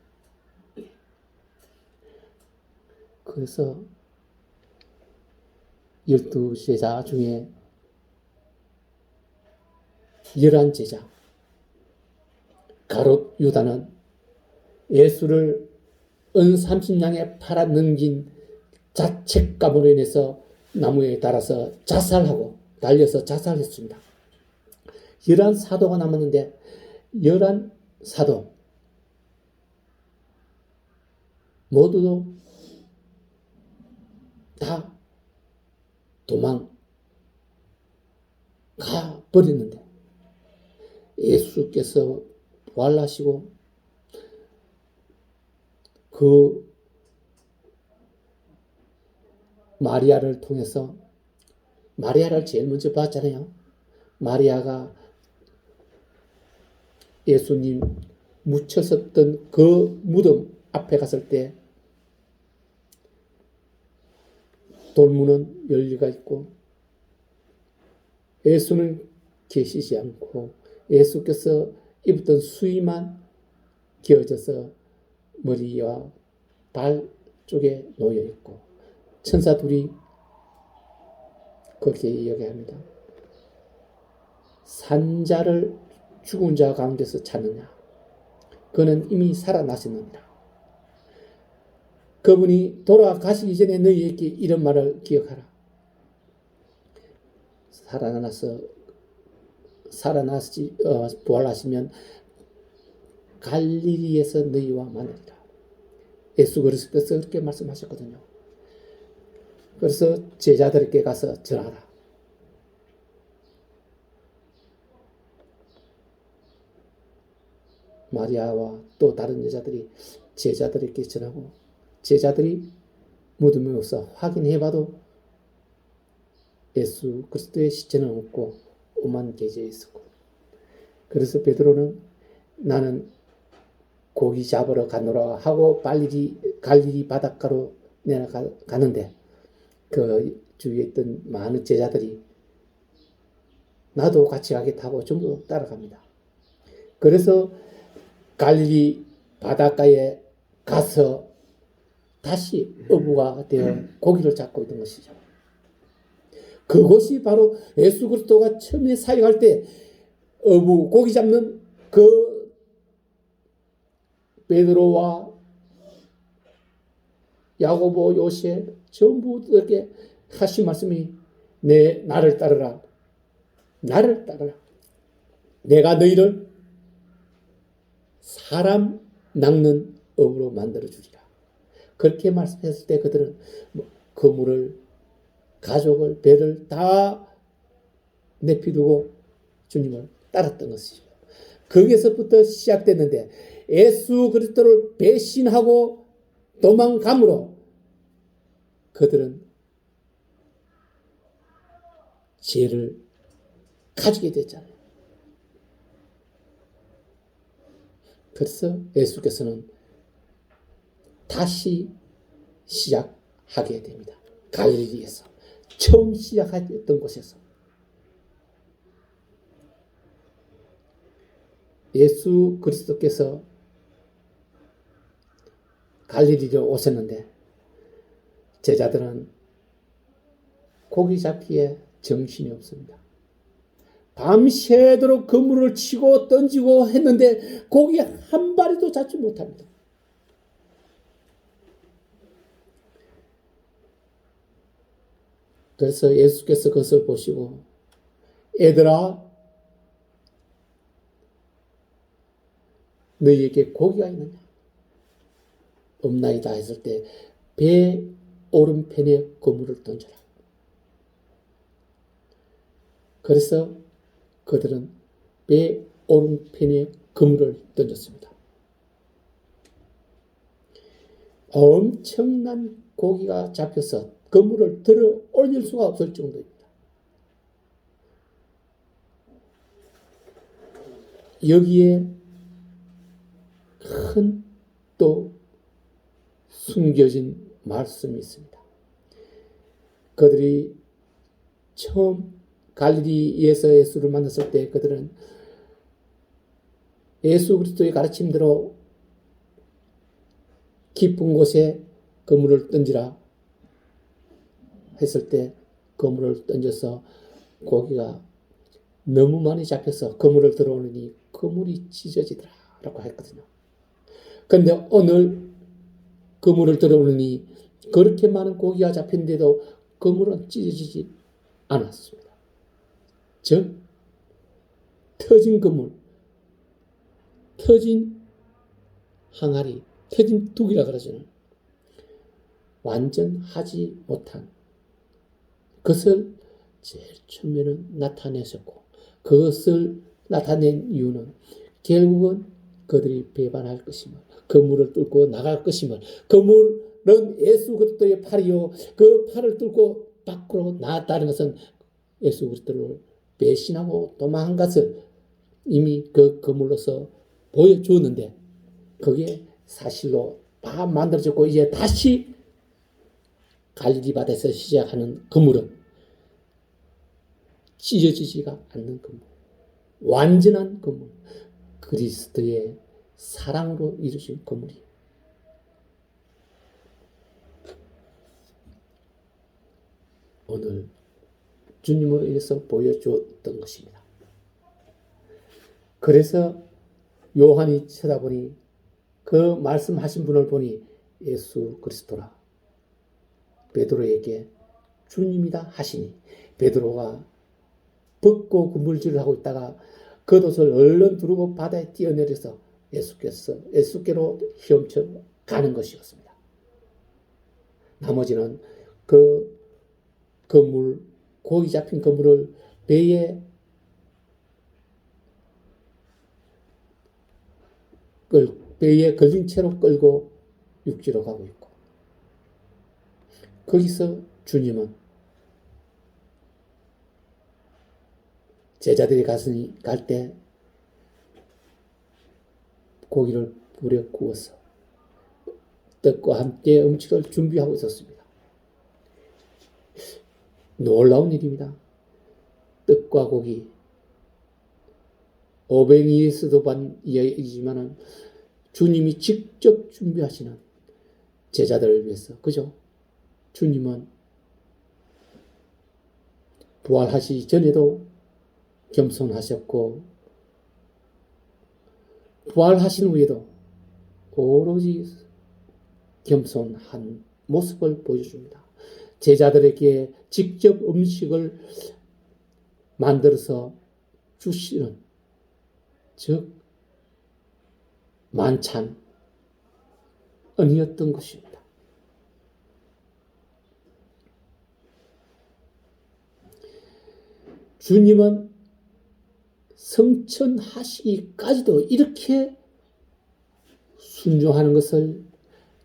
그래서 12제자 중에 11제자 가롯 유다는 예수를 은 30냥에 팔아 넘긴 자책감으로 인해서 나무에 달아서 달려서 자살했습니다. 11사도가 남았는데 11사도 모두 다 도망가 버렸는데 예수께서 부활하시고 그 마리아를 통해서 마리아를 제일 먼저 봤잖아요. 마리아가 예수님 묻혔었던 그 무덤 앞에 갔을 때 돌문은 열리가 있고 예수는 계시지 않고 예수께서 입었던 수의만 기어져서 머리와 발 쪽에 놓여 있고 천사 둘이 그렇게 이야기합니다. 산자를 죽은 자 가운데서 찾느냐? 그는 이미 살아나셨느니라. 그분이 돌아가시기 전에 너희에게 이런 말을 기억하라. 부활하시면 갈릴리에서 너희와 만나리라. 예수 그리스도께서 그렇게 말씀하셨거든요. 그래서 제자들에게 가서 전하라. 마리아와 또 다른 여자들이 제자들에게 전하고 제자들이 무덤에 와서 확인해봐도 예수 그리스도의 시체는 없고 옷만 개져 있었고 그래서 베드로는 나는 고기 잡으러 가노라 하고 갈릴리 바닷가로 내려가는데 그 주위에 있던 많은 제자들이 나도 같이 가겠다고 전부 따라갑니다. 그래서 갈릴리 바닷가에 가서 다시 어부가 되어 고기를 잡고 있던 것이죠. 그것이 바로 예수 그리스도가 처음에 사역할 때 고기 잡는 그 베드로와 야고보, 요셉 전부 이렇게 하신 말씀이 나를 따르라. 나를 따르라. 내가 너희를 사람 낚는 업으로 만들어 주리라. 그렇게 말씀했을 때 그들은 그물을, 가족을, 배를 다 내피두고 주님을 따랐던 것이죠. 거기서부터 시작됐는데 예수 그리스도를 배신하고 도망감으로 그들은 죄를 가지게 됐잖아요. 그래서 예수께서는 다시 시작하게 됩니다. 갈릴리에서 처음 시작했던 곳에서 예수 그리스도께서 갈릴리로 오셨는데 제자들은 고기 잡기에 정신이 없습니다. 밤새도록 그물을 치고 던지고 했는데 고기 한 마리도 잡지 못합니다. 그래서 예수께서 그것을 보시고 애들아 너희에게 고기가 있느냐? 없나이다 했을 때 배 오른편에 그물을 던져라. 그래서 그들은 배 오른편에 그물을 던졌습니다. 엄청난 고기가 잡혀서 그물을 들어 올릴 수가 없을 정도입니다. 여기에 큰 또 숨겨진 말씀이 있습니다. 그들이 처음 갈릴리에서 예수를 만났을 때 그들은 예수 그리스도의 가르침대로 깊은 곳에 그물을 던지라 했을 때 그물을 던져서 고기가 너무 많이 잡혀서 그물을 들어오느니 그물이 찢어지더라 라고 했거든요. 그런데 오늘 그물을 들어오느니 그렇게 많은 고기가 잡힌데도 그물은 찢어지지 않았습니다. 즉 터진 그물, 터진 항아리, 터진 둑이라 그러잖아요. 완전하지 못한 것을 제일 처음에는 나타내셨고 그것을 나타낸 이유는 결국은 그들이 배반할 것임을, 그물을 뚫고 나갈 것임을, 그물은 예수 그리스도의 팔이요 그 팔을 뚫고 밖으로 나왔다는 것은 예수 그리스도를 배신하고 도망한 것을 이미 그 그물로서 보여주었는데 그게 사실로 다 만들어졌고 이제 다시 갈릴리 바다에서 시작하는 그물은 찢어지지가 않는 그물, 완전한 그물, 그리스도의 사랑으로 이루어진 그물이에요. 오늘 주님으로 인해서 보여주었던 것입니다. 그래서 요한이 쳐다보니 그 말씀하신 분을 보니 예수 그리스도라 베드로에게 주님이다 하시니 베드로가 벗고 그물질을 하고 있다가 겉옷을 얼른 두르고 바다에 뛰어내려서 예수께로 헤엄쳐 가는 것이었습니다. 나머지는 그 그물, 고기 잡힌 그물을 배에 걸린 채로 끌고 육지로 가고 있고 거기서 주님은 제자들이 갈 때 고기를 불에 구워서 떡과 함께 음식을 준비하고 있었습니다. 놀라운 일입니다. 떡과 고기, 오병이에서도 반 이야기지만은 주님이 직접 준비하시는 제자들을 위해서, 그죠? 주님은 부활하시기 전에도 겸손하셨고 부활하신 후에도 오로지 겸손한 모습을 보여줍니다. 제자들에게 직접 음식을 만들어서 주시는, 즉 만찬 은이었던 것입니다. 주님은 성천하시기까지도 이렇게 순종하는 것을,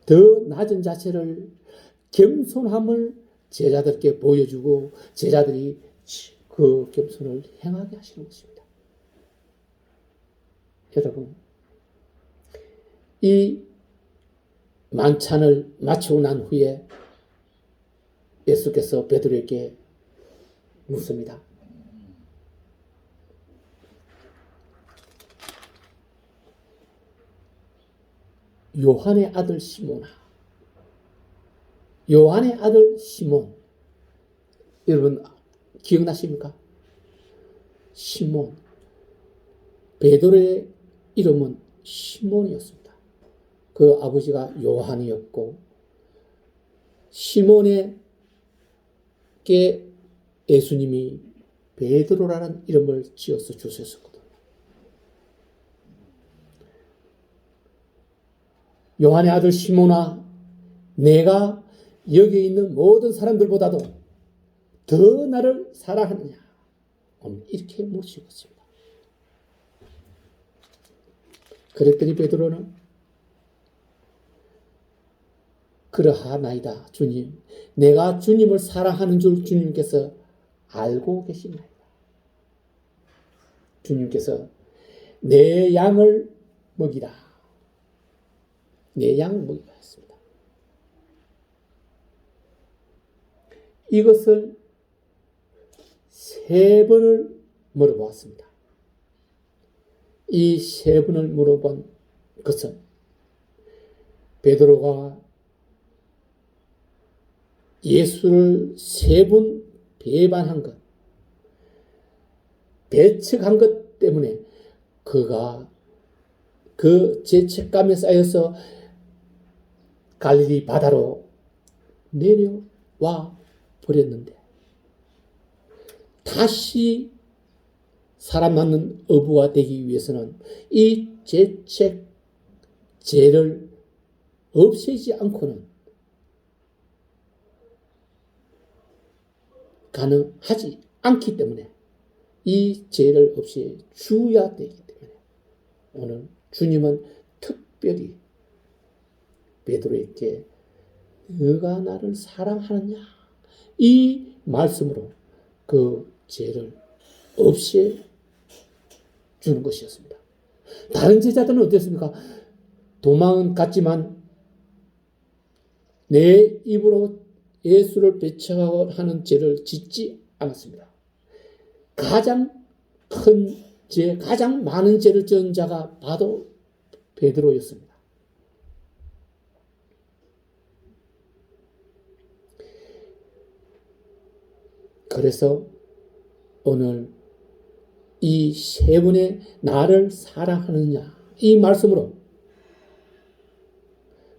더 낮은 자체를, 겸손함을 제자들께 보여주고 제자들이 그 겸손을 행하게 하시는 것입니다. 여러분, 이 만찬을 마치고 난 후에 예수께서 베드로에게 묻습니다. 요한의 아들 시몬아, 요한의 아들 시몬, 여러분 기억나십니까? 시몬, 베드로의 이름은 시몬이었습니다. 그 아버지가 요한이었고 시몬에게 예수님이 베드로라는 이름을 지어서 주셨었거든요. 요한의 아들 시몬아, 내가 여기 있는 모든 사람들보다도 더 나를 사랑하느냐? 이렇게 묻히고 있습니다. 그랬더니 베드로는 그러하나이다 주님, 내가 주님을 사랑하는 줄 주님께서 알고 계시나이다. 주님께서 내 양을 먹이라, 내 양을 먹이라 했습니다. 이것을 3번을 물어보았습니다. 이 3번을 물어본 것은 베드로가 예수를 3번 배반한 것, 배척한 것 때문에 그가 그 죄책감에 쌓여서 갈릴리 바다로 내려와 버렸는데 다시 사람 낳는 어부가 되기 위해서는 이 죄책, 죄를 없애지 않고는 가능하지 않기 때문에 이 죄를 없애 주어야 되기 때문에 오늘 주님은 특별히 베드로에게 너가 나를 사랑하느냐? 이 말씀으로 그 죄를 없애 주는 것이었습니다. 다른 제자들은 어땠습니까? 도망은 갔지만 내 입으로 예수를 배척하는 죄를 짓지 않았습니다. 가장 큰 죄, 가장 많은 죄를 지은 자가 바로 베드로였습니다. 그래서 오늘 이 3번의 나를 사랑하느냐 이 말씀으로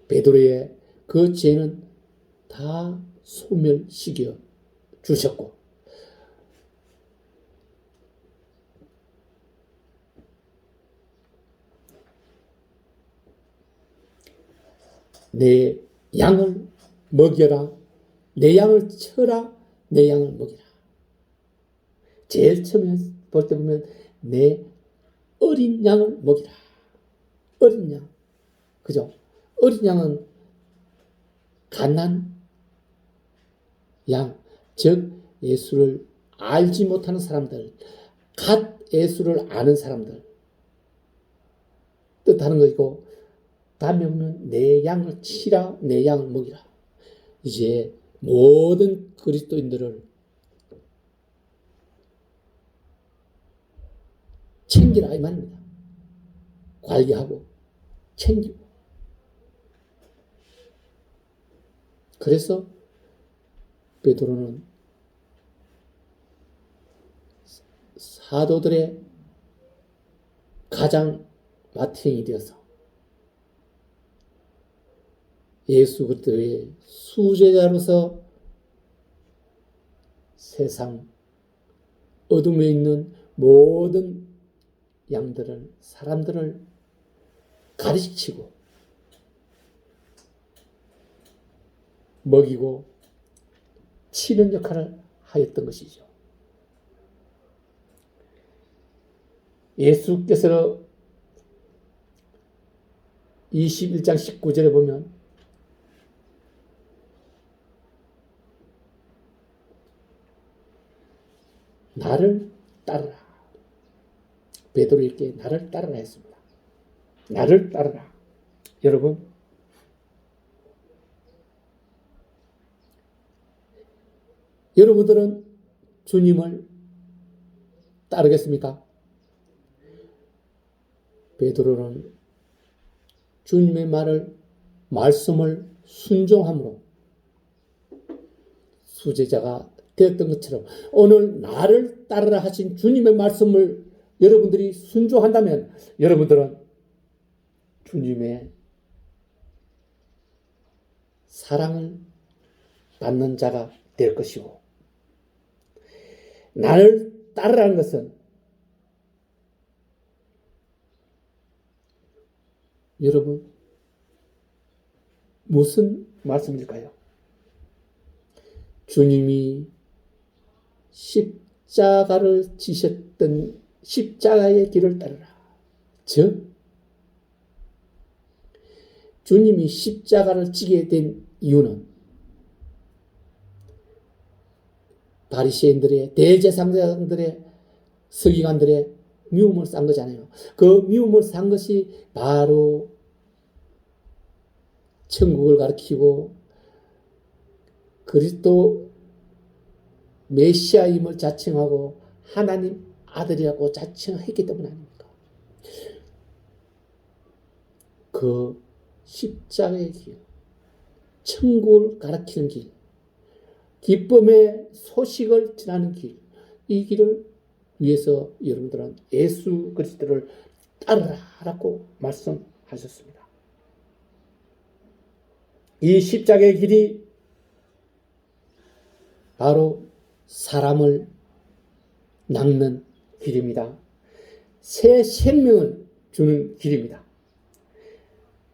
베드로의 그 죄는 다 소멸시켜 주셨고 내 양을 먹여라, 내 양을 쳐라, 내 양을 먹이라. 제일 처음에 볼 때 보면 내 어린 양을 먹이라. 어린 양. 그죠? 어린 양은 갓난 양, 즉 예수를 알지 못하는 사람들, 갓 예수를 아는 사람들 뜻하는 것이고 다음에 보면 내 양을 치라, 내 양을 먹이라. 이제 모든 그리스도인들을 챙기라 이 말입니다. 관리하고 챙기고. 그래서 베드로는 사도들의 가장 맏형이 되어서 예수 그리스도의 수제자로서 세상 어둠에 있는 모든 양들을, 사람들을 가르치고 먹이고 치는 역할을 하였던 것이죠. 예수께서 21장 19절에 보면 나를 따르라. 베드로에게 나를 따르라 했습니다. 나를 따르라. 여러분, 여러분들은 주님을 따르겠습니까? 베드로는 주님의 말씀을 순종함으로 수제자가 되었던 것처럼 오늘 나를 따르라 하신 주님의 말씀을 여러분들이 순종한다면 여러분들은 주님의 사랑을 받는 자가 될 것이고 나를 따르라는 것은 여러분 무슨 말씀일까요? 주님이 십자가를 지셨던 십자가의 길을 따르라. 즉 주님이 십자가를 지게 된 이유는 바리새인들의 대제사장들의 서기관들의 미움을 산 거잖아요. 그 미움을 산 것이 바로 천국을 가리키고 그리스도 메시아임을 자칭하고 하나님 아들이라고 자칭했기 때문 아닙니까? 그 십자가의 길, 천국을 가리키는 길, 기쁨의 소식을 전하는 길, 이 길을 위해서 여러분들은 예수 그리스도를 따르라라고 말씀하셨습니다. 이 십자가의 길이 바로 사람을 낚는 길입니다. 새 생명을 주는 길입니다.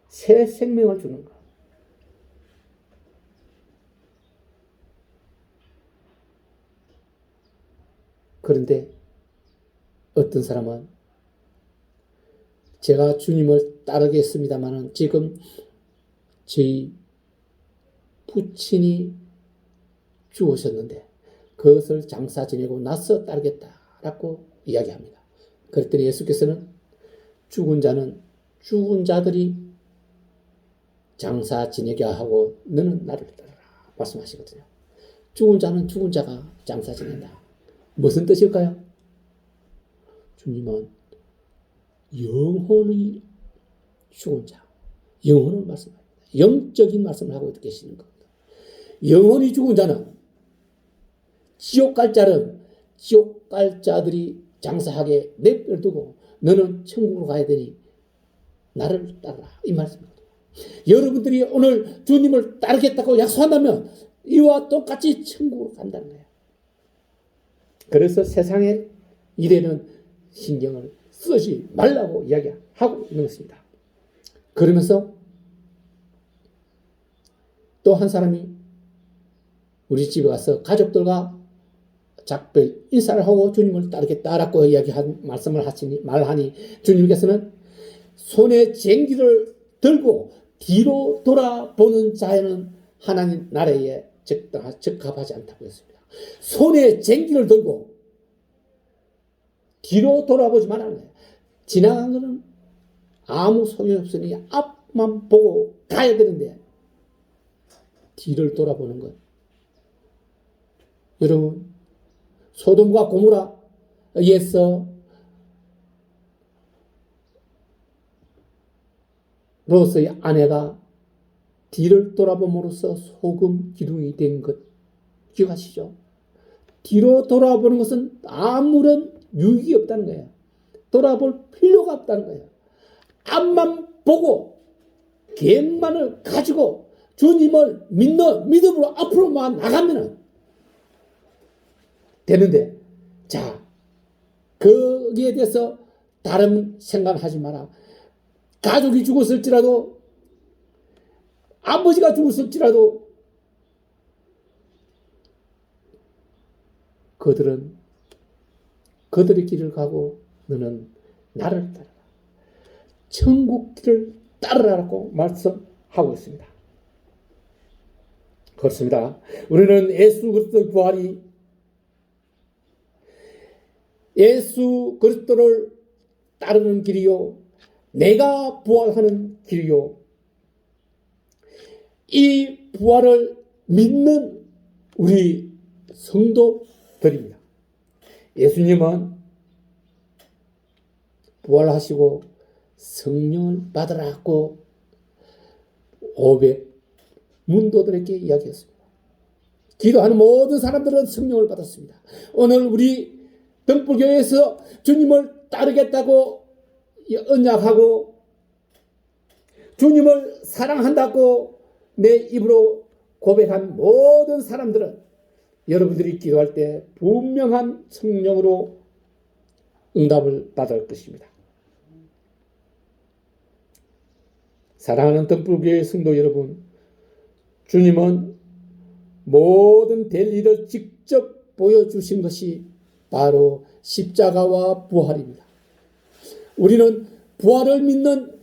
새 생명을 주는 것. 그런데 어떤 사람은 제가 주님을 따르겠습니다마는 지금 저희 부친이 죽으셨는데 그것을 장사 지내고 나서 따르겠다라고 이야기합니다. 그랬더니 예수께서는 죽은 자는 죽은 자들이 장사 지내게 하고 너는 나를 따르라 말씀하시거든요. 죽은 자는 죽은 자가 장사 지낸다. 무슨 뜻일까요? 주님은 영혼이 죽은 자, 영혼을 말씀합니다. 영적인 말씀을 하고 계시는 겁니다. 영혼이 죽은 자는 지옥 갈 자는 지옥 갈 자들이 장사하게 내버려두고 너는 천국으로 가야 되니 나를 따르라 이 말씀입니다. 여러분들이 오늘 주님을 따르겠다고 약속한다면 이와 똑같이 천국으로 간다는 거예요. 그래서 세상의 일에는 신경을 쓰지 말라고 이야기하고 있는 것입니다. 그러면서 또 한 사람이 우리 집에 가서 가족들과 작별 인사를 하고 주님을 따르겠다라고 말하니 주님께서는 손에 쟁기를 들고 뒤로 돌아보는 자에는 하나님 나라에 적합하지 않다고 했습니다. 손에 쟁기를 들고 뒤로 돌아보지 말라는 거예요. 지나간 것은 아무 소용없으니 앞만 보고 가야 되는데 뒤를 돌아보는 것. 여러분 소돔과 고모라에서 롯의 아내가 뒤를 돌아봄으로써 소금 기둥이 된 것 기억하시죠? 뒤로 돌아보는 것은 아무런 유익이 없다는 거예요. 돌아볼 필요가 없다는 거예요. 앞만 보고 계획만을 가지고 주님을 믿는 믿음으로 앞으로만 나가면 되는데, 자, 거기에 대해서 다른 생각하지 마라. 가족이 죽었을지라도, 아버지가 죽었을지라도, 그들은 그들의 길을 가고 너는 나를 따르라. 천국 길을 따르라고 말씀하고 있습니다. 그렇습니다. 우리는 예수 그리스도의 부활이 예수 그리스도를 따르는 길이요, 내가 부활하는 길이요, 이 부활을 믿는 우리 성도들입니다. 예수님은 부활하시고 성령을 받으라고 500 문도들에게 이야기했습니다. 기도하는 모든 사람들은 성령을 받았습니다. 오늘 우리 등불교회에서 주님을 따르겠다고 언약하고 주님을 사랑한다고 내 입으로 고백한 모든 사람들은 여러분들이 기도할 때 분명한 성령으로 응답을 받을 것입니다. 사랑하는 덤불교회 성도 여러분, 주님은 모든 될 일을 직접 보여주신 것이 바로 십자가와 부활입니다. 우리는 부활을 믿는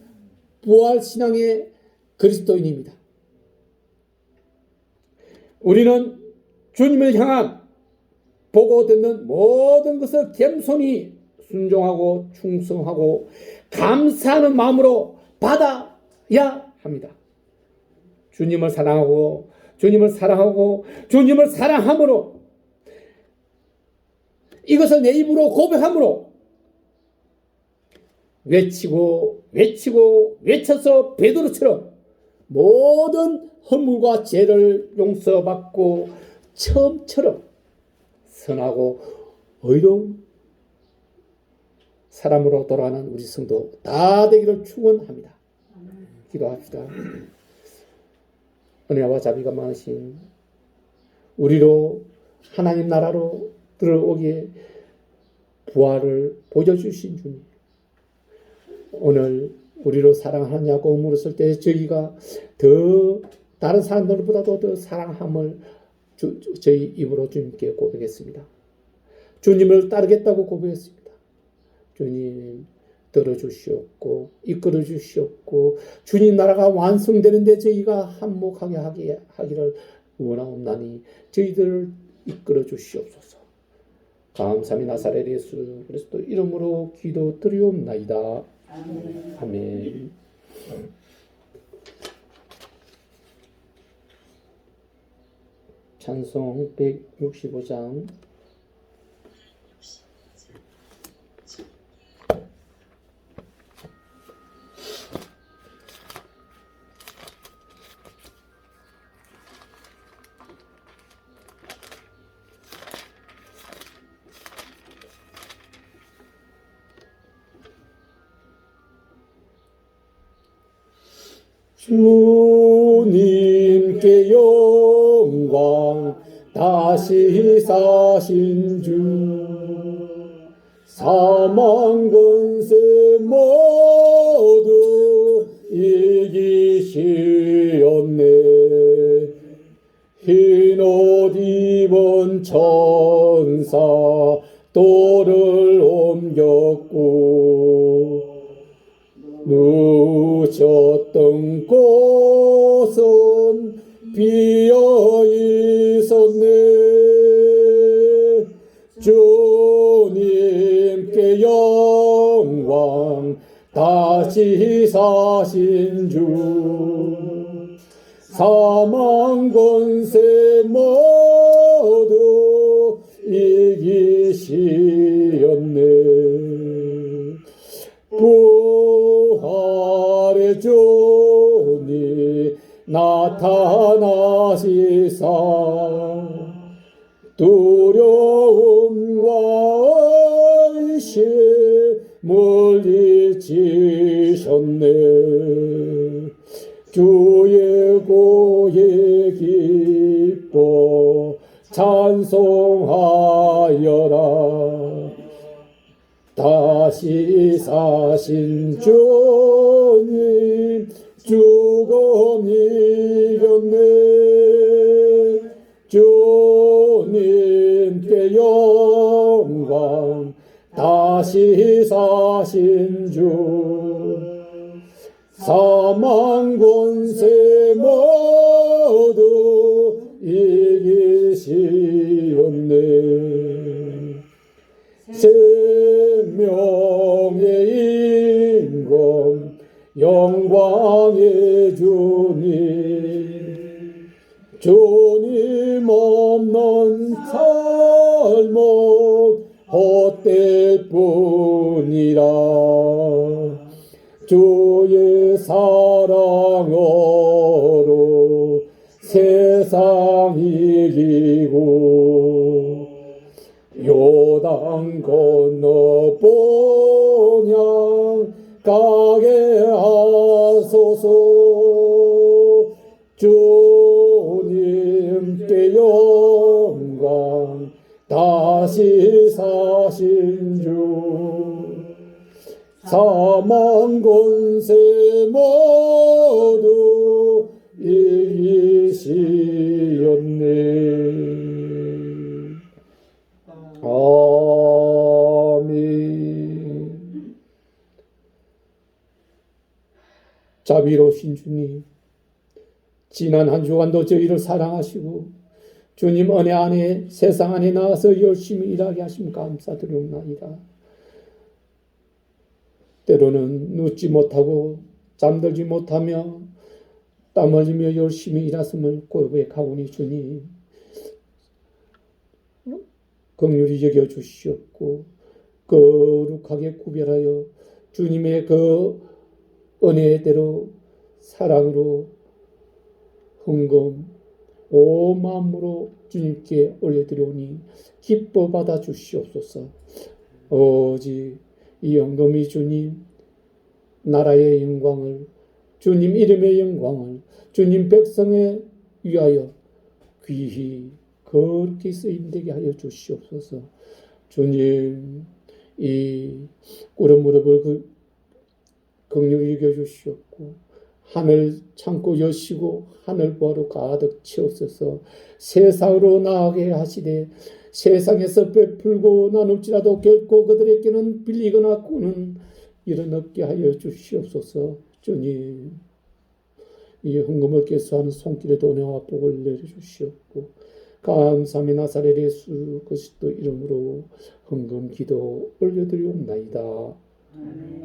부활신앙의 그리스도인입니다. 우리는 주님을 향한 보고 듣는 모든 것을 겸손히 순종하고 충성하고 감사하는 마음으로 받아야 합니다. 주님을 사랑하고 주님을 사랑함으로 이것을 내 입으로 고백함으로 외쳐서 베드로처럼 모든 허물과 죄를 용서받고 처음처럼 선하고 의로운 사람으로 돌아가는 우리 성도 다 되기를 축원합니다. 기도합시다. 은혜와 자비가 많으신 우리로 하나님 나라로 들어오기에 부활을 보여주신 주님, 오늘 우리로 사랑하냐고 물었을 때 저희가 더 다른 사람들보다도 더 사랑함을 저희 입으로 주님께 고백했습니다. 주님을 따르겠다고 고백했습니다. 주님 들어주시옵고 이끌어 주시옵고 주님 나라가 완성되는데 저희가 한몫하게 하기를 원하옵나니 저희들을 이끌어 주시옵소서. 감사히 나사렛 예수 그리스도 이름으로 기도드리옵나이다. 아멘. 아멘. 찬송 165장. 주님께 영광 다시 사신 주 사망 권세 모두 이기시었네. 흰 옷 입은 천사 돌을 옮겼고 누우셨던 곳은 비어 있었네. 주님께 영광 다시 사신 주 사망 권세 모두 이기시었네. 부활의 주님 나타나시사 두려움과 의심 물리치셨네. 주의 고에 기뻐 찬송하여라. 다시 사신 주님 죽음 이겼네. 주님께 영광 다시 사신 주 사망 권세 모두 이기시었네. 생명의 임금 영광의 주님 주님 없는 삶은 헛될 뿐이라. 주의 사랑으로 세상 이기고 요단 건너 본향 가게 하소서. 주님께 영광 다시 사신 주 사망 권세 모두 이기시었네. 아멘. 자비로우신 주님, 지난 한 주간도 저희를 사랑하시고 주님 은혜 안에 세상 안에 나와서 열심히 일하게 하심 감사드리옵나이다. 때로는 눕지 못하고 잠들지 못하며 땀 흘리며 열심히 일하심을 고백하오니 주님 긍휼히 여겨주시옵고 거룩하게 구별하여 주님의 그 은혜대로 사랑으로 헌금 온 마음으로 주님께 올려드리오니 기뻐 받아 주시옵소서. 오직 이 헌금이 주님 나라의 영광을, 주님 이름의 영광을, 주님 백성에 위하여 귀히 거룩히 쓰임되게 하여 주시옵소서. 주님 이 꿇은 무릎을 긍휼히 여겨주시옵고 하늘 창고 여시고 하늘 보화로 가득 채우소서. 세상으로 나아가게 하시되 세상에서 베풀고 나눌지라도 결코 그들에게는 빌리거나 꾸는 일은 없게 하여 주시옵소서. 주님 이 헌금을 개수하는 손길에도 은혜와 복을 내려주시옵고 감사함의 나사렛 예수 그리스도 이름으로 헌금 기도 올려드리옵나이다.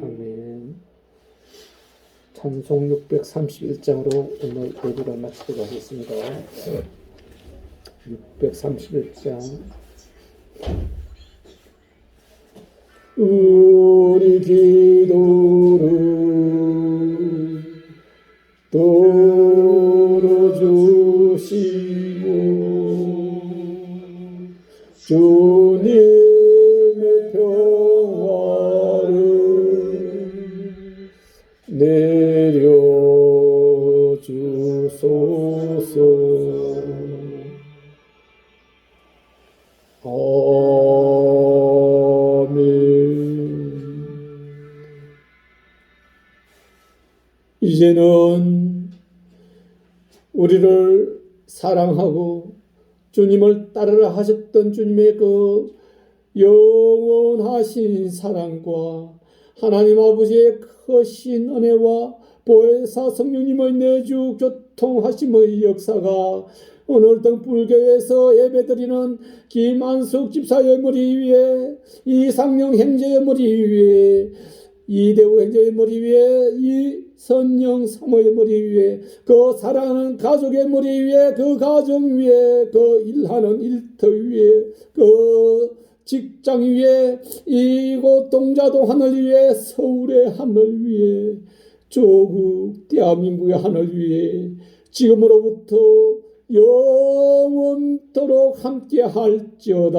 아멘. 찬송 631장으로 오늘 예배를 마치도록 하겠습니다. 631장. 우리 기도를 들어주시고 주님의 평화를 내려주소서. 아멘. 이제는 우리를 사랑하고 주님을 따르라 하셨던 주님의 그 영원하신 사랑과 하나님 아버지의 크신 은혜와 보혜사 성령님의 내주 교통하심의 역사가 오늘 등불교에서 예배드리는 김한숙 집사의 머리 위에, 이상영 행제의 머리 위에, 이대우 행제의 머리 위에, 이선영 사모의 머리 위에, 그 사랑하는 가족의 머리 위에, 그 가정 위에, 그 일하는 일터 위에, 그 직장 위에, 이곳 동자동 하늘 위에, 서울의 하늘 위에, 조국 대한민국의 하늘 위에 지금으로부터 영원토록 함께 할지어다.